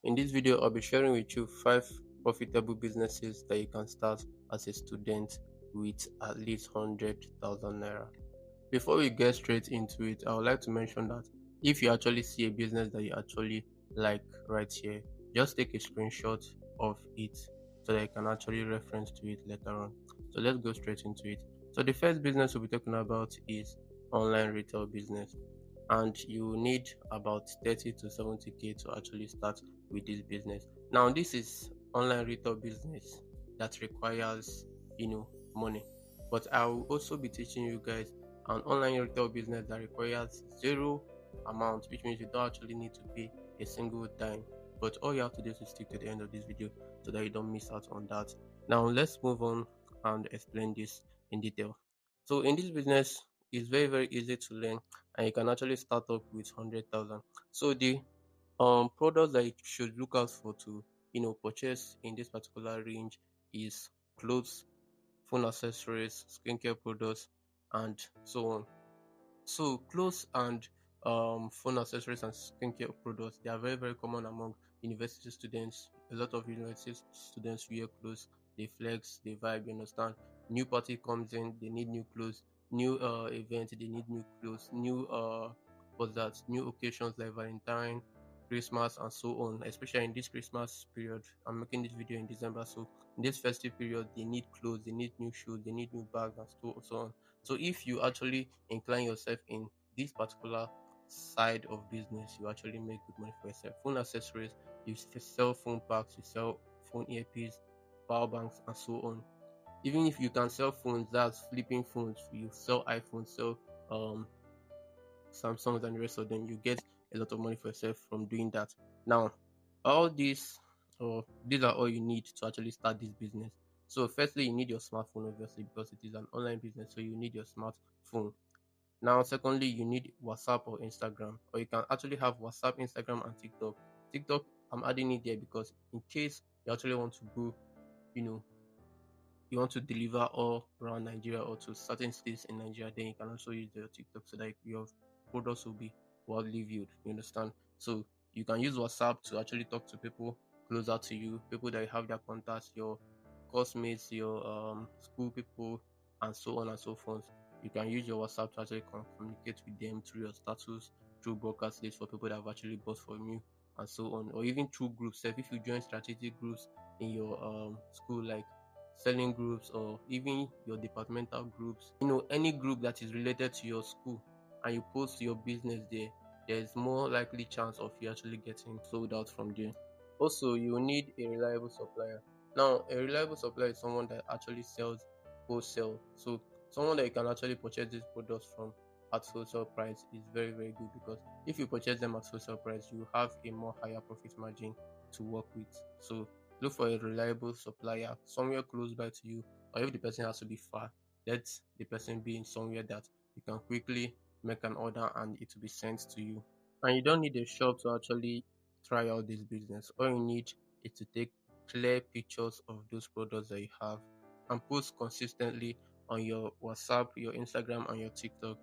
In this video, I'll be sharing with you 5 profitable businesses that you can start as a student with at least 100,000 naira. Before we get straight into it, I would like to mention that if you actually see a business that you actually like right here, just take a screenshot of it so that you can actually reference to it later on. So let's go straight into it. So the first business we'll be talking about is online retail business, and you need about 30 to 70k to actually start with this business. Now this is online retail business that requires money, but I will also be teaching you guys an online retail business that requires zero amount, which means you don't actually need to pay a single dime. But all you have to do is to stick to the end of this video so that you don't miss out on that. Now let's move on and explain this in detail. So in this business, it's very easy to learn, and you can actually start up with 100,000. So the products that you should look out for to purchase in this particular range is clothes, phone accessories, skincare products, and so on. So clothes and phone accessories and skincare products, they are very common among university students. A lot of university students wear clothes, they flex, they vibe, you understand. New party comes in, they need new clothes. New event, they need new clothes. New what's that? New occasions like Valentine, Christmas, and so on. Especially in this Christmas period, I'm making this video in December, so in this festive period, they need clothes, they need new shoes, they need new bags, and so on. So if you actually incline yourself in this particular side of business, you actually make good money for yourself. Phone accessories, you sell phone packs, you sell phone earpiece, power banks, and so on. Even if you can sell phones, that's flipping phones. You sell iPhones, sell um Samsungs, and the rest of them. You get a lot of money for yourself from doing that. Now, all these, or these are all you need to actually start this business. So, firstly, you need your smartphone, obviously, because it is an online business. So, you need your smartphone. Now, secondly, you need WhatsApp or Instagram, or you can actually have WhatsApp, Instagram, and TikTok. TikTok, I'm adding it there because in case you actually want to go, you know, you want to deliver all around Nigeria or to certain states in Nigeria, then you can also use your TikTok so that your products will be widely viewed. You understand? So you can use WhatsApp to actually talk to people closer to you, people that you have their contacts, your classmates, your school people, and so on and so forth. You can use your WhatsApp to actually communicate with them through your status, through broadcast lists for people that have actually bought from you, and so on, or even through groups. So if you join strategic groups in your school, like selling groups or even your departmental groups, any group that is related to your school, and you post your business there, there's more likely chance of you actually getting sold out from there. Also, you need a reliable supplier. Now, a reliable supplier is someone that actually sells wholesale. So someone that you can actually purchase these products from at wholesale price is very good, because if you purchase them at wholesale price, you have a more higher profit margin to work with. So look for a reliable supplier somewhere close by to you, or if the person has to be far, let the person be in somewhere that you can quickly make an order and it will be sent to you. And you don't need a shop to actually try out this business. All you need is to take clear pictures of those products that you have and post consistently on your WhatsApp, your Instagram, and your TikTok.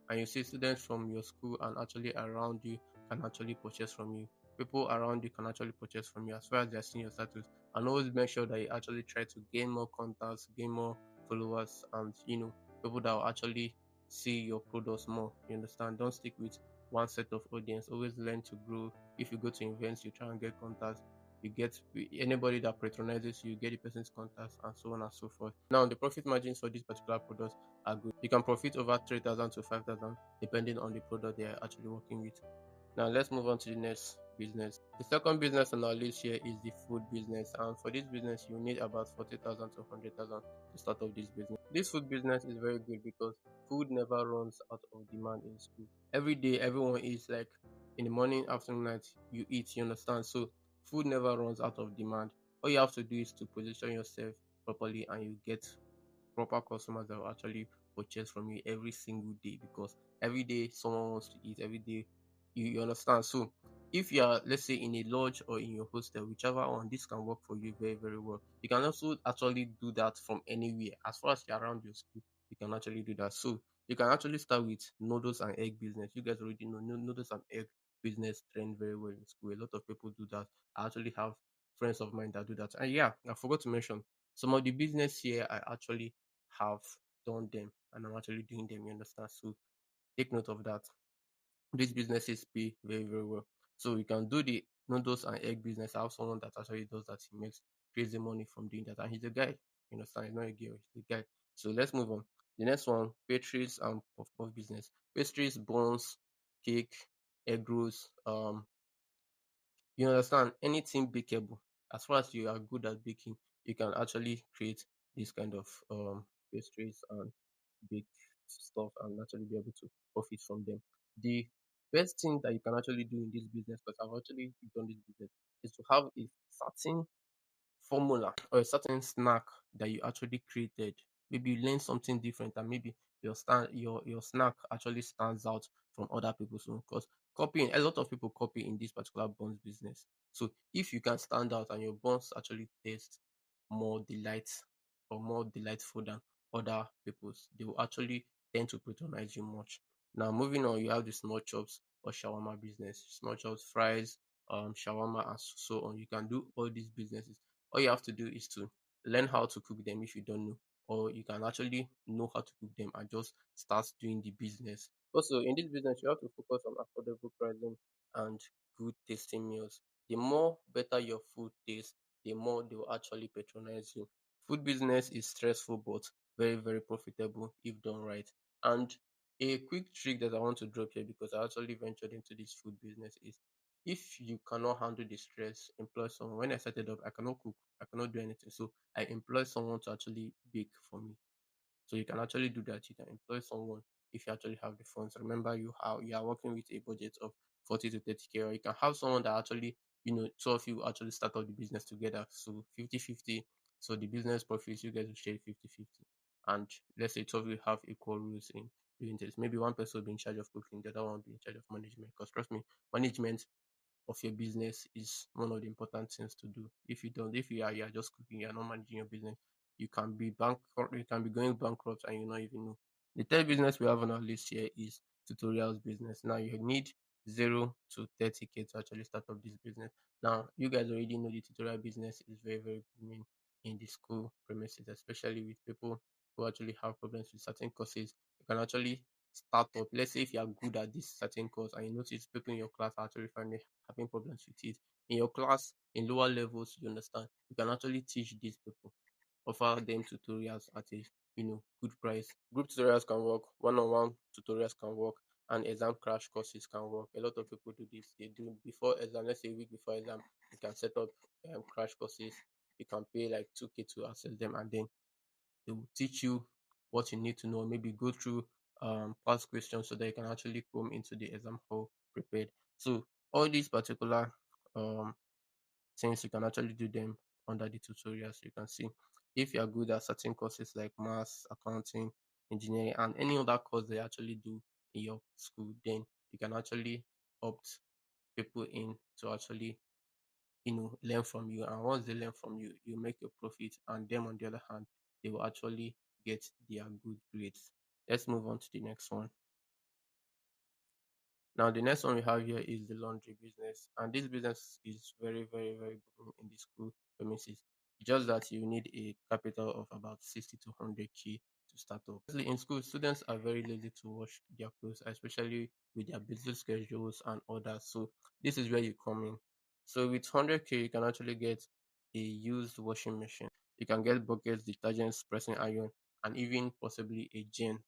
And you see students from your school and actually around you can actually purchase from you. People around you can actually purchase from you as far as they're seeing your status. And always make sure that you actually try to gain more contacts, gain more followers, and people that will actually see your products more. You understand? Don't stick with one set of audience. Always learn to grow. If you go to events, you try and get contacts. You get anybody that patronizes you, get the person's contacts, and so on and so forth. Now, the profit margins for this particular products are good. You can profit over 3,000 to 5,000 depending on the product they are actually working with. Now let's move on to the next business. The second business on our list here is the food business, and for this business you need about 40,000 to 100,000 to start off this business. This food business is very good because food never runs out of demand in school. Every day everyone eats, like in the morning, afternoon, night, you eat, you understand? So food never runs out of demand. All you have to do is to position yourself properly and you get proper customers that will actually purchase from you every single day, because every day someone wants to eat, every day you understand. So if you are, let's say, in a lodge or in your hostel, whichever one, this can work for you very well. You can also actually do that from anywhere. As far as you're around your school, you can actually do that. So you can actually start with noodles and egg business. You guys already know noodles and egg business trend very well in school. A lot of people do that I actually have friends of mine that do that. And yeah, I forgot to mention some of the business here I actually have done them and I'm actually doing them, you understand? So take note of that. These businesses pay very, very well. So you can do the noodles and egg business. I have someone that actually does that. He makes crazy money from doing that. And he's a guy. You understand? He's not a girl, he's a guy. So let's move on. The next one, pastries and puff puff business. Pastries, buns, cake, egg rolls, you understand, anything bakeable. As far as you are good at baking, you can actually create this kind of pastries and bake stuff and actually be able to profit from them. The best thing that you can actually do in this business, because I've actually done this business, is to have a certain formula or a certain snack that you actually created. Maybe you learn something different and maybe your snack actually stands out from other people's own. Because copying, a lot of people copy in this particular buns business. So if you can stand out and your buns actually taste more delight or more delightful than other people's, they will actually tend to patronize you much. Now moving on, you have the small chops or shawarma business. Small chops, fries, shawarma and so on. You can do all these businesses. All you have to do is to learn how to cook them if you don't know, or you can actually know how to cook them and just start doing the business. Also, in this business, you have to focus on affordable pricing and good tasting meals. The more better your food tastes, the more they will actually patronize you. Food business is stressful but very, very profitable if done right. And a quick trick that I want to drop here because I actually ventured into this food business is if you cannot handle the stress, employ someone. When I started up, I cannot cook, I cannot do anything. So I employ someone to actually bake for me. So you can actually do that. You can employ someone if you actually have the funds. Remember, you are working with a budget of 40 to 30K, or you can have someone that actually, two of you actually start up the business together. So 50-50. So the business profits, you guys will share 50-50. And let's say two of you have equal rules in doing this. Maybe one person will be in charge of cooking, the other one will be in charge of management. Because trust me, management of your business is one of the important things to do. If you are just cooking, you are not managing your business, you can be bankrupt, you can be going bankrupt and you not even know. The third business we have on our list here is tutorials business. Now you need 0 to 30K to actually start up this business. Now you guys already know the tutorial business is very, very booming in the school premises, especially with people who actually have problems with certain courses. You can actually start up. Let's say if you are good at this certain course and you notice people in your class are actually finding having problems with it. In your class, in lower levels, you understand, you can actually teach these people, offer them tutorials at a good price. Group tutorials can work, one-on-one tutorials can work, and exam crash courses can work. A lot of people do this. They do before exam, let's say a week before exam, you can set up crash courses. You can pay like 2K to access them, and then they will teach you what you need to know, maybe go through past questions so that you can actually come into the exam hall prepared. So all these particular um things you can actually do them under the tutorials. You can see if you are good at certain courses like maths, accounting, engineering, and any other course they actually do in your school, then you can actually opt people in to actually learn from you. And once they learn from you, you make your profit, and them on the other hand, they will actually get their good grades. Let's move on to the next one. Now, the next one we have here is the laundry business, and this business is very, very, very booming in the school premises. Just that you need a capital of about 60 to 100K to start up. Firstly, in school, students are very lazy to wash their clothes, especially with their busy schedules and others. So this is where you come in. So with 100K, you can actually get a used washing machine. You can get buckets, detergents, pressing iron, and even possibly a gen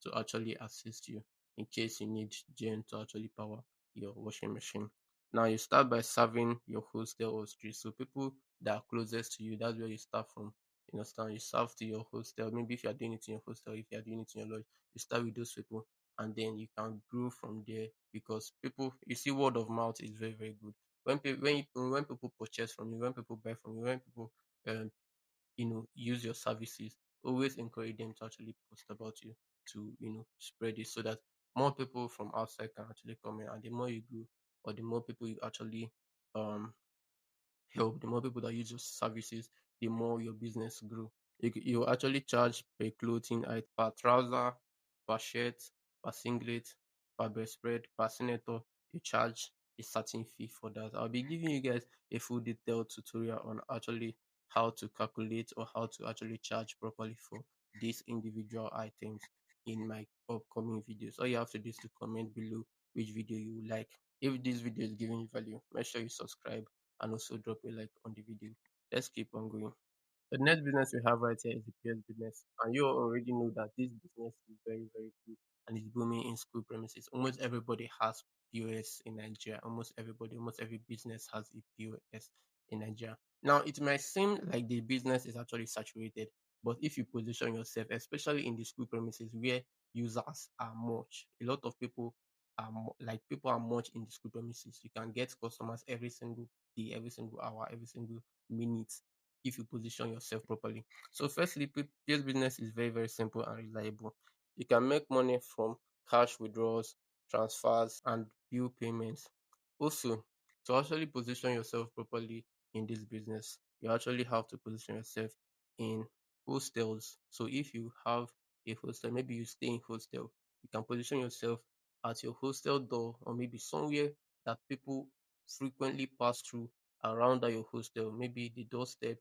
to actually assist you in case you need gen to actually power your washing machine. Now you start by serving your hostel or street. So people that are closest to you, that's where you start from. You understand? You serve to your hostel. Maybe if you are doing it in your hostel, if you are doing it in your lodge, you start with those people and then you can grow from there because people you see word of mouth is very, very good. When people purchase from you, when people buy from you, when people um use your services, always encourage them to actually post about you to spread it so that more people from outside can actually come in, and the more you grow or the more people you actually um help, the more people that use your services, the more your business grow. You actually charge per clothing item, per trouser, per shirt, per singlet, per bedspread, per senator. You charge. a certain fee for that. I'll be giving you guys a full detailed tutorial on actually how to calculate or how to actually charge properly for these individual items in my upcoming videos. All you have to do is to comment below which video you would like. If this video is giving you value, make sure you subscribe and also drop a like on the video. Let's keep on going. The next business we have right here is the PS business. And you already know that this business is very, very good and is booming in school premises. Almost everybody has POS in Nigeria. Almost everybody, almost every business has a POS in Nigeria. Now, it might seem like the business is actually saturated, but if you position yourself, especially in the school premises where users are much, a lot of people are like people are much in the school premises. You can get customers every single day, every single hour, every single minute if you position yourself properly. So firstly, POS business is very, very simple and reliable. You can make money from cash withdrawals, transfers, and bill payments. Also, to actually position yourself properly in this business, you actually have to position yourself in hostels. So if you have a hostel, maybe you stay in hostel, you can position yourself at your hostel door or maybe somewhere that people frequently pass through around that your hostel, maybe the doorstep,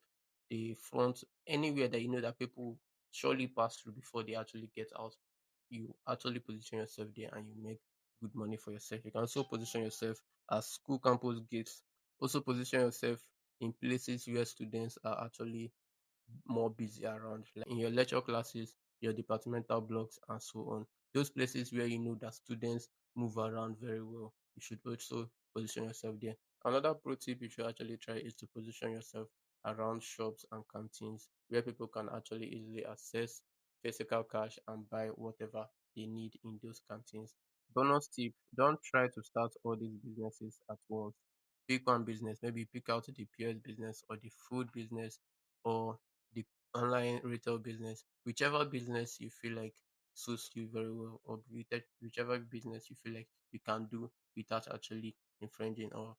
the front, anywhere that you know that people surely pass through before they actually get out. You actually position yourself there and you make good money for yourself. You can also position yourself as school campus gates. Also position yourself in places where students are actually more busy around, like in your lecture classes, your departmental blocks, and so on. Those places where you know that students move around very well, you should also position yourself there. Another pro tip you should actually try is to position yourself around shops and canteens where people can actually easily access physical cash and buy whatever they need in those canteens. Bonus tip, don't try to start all these businesses at once. Pick one business, maybe pick out the POS business or the food business or the online retail business, whichever business you feel like suits you very well, or whichever business you feel like you can do without actually infringing or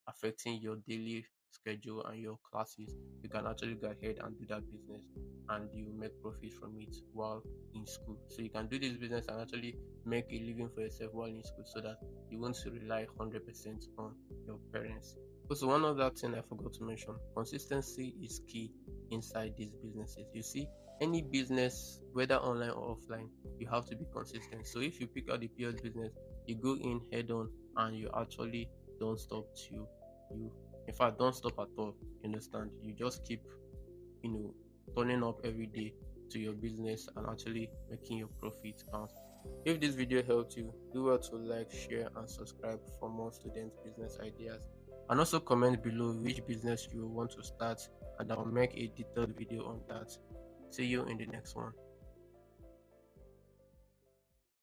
affecting your daily schedule and your classes, you can actually go ahead and do that business and you make profit from it while in school. So you can do this business and actually make a living for yourself while in school so that you won't rely 100% on your parents. Also, one other thing I forgot to mention, consistency is key inside these businesses. You see, any business, whether online or offline, you have to be consistent. So if you pick out the POS business, you go in head on and you actually don't stop till you, in fact, don't stop at all. You understand? You just keep, you know, turning up every day to your business and actually making your profit count. If this video helped you, do well to like, share, and subscribe for more student business ideas. And also comment below which business you want to start, and I'll make a detailed video on that. See you in the next one.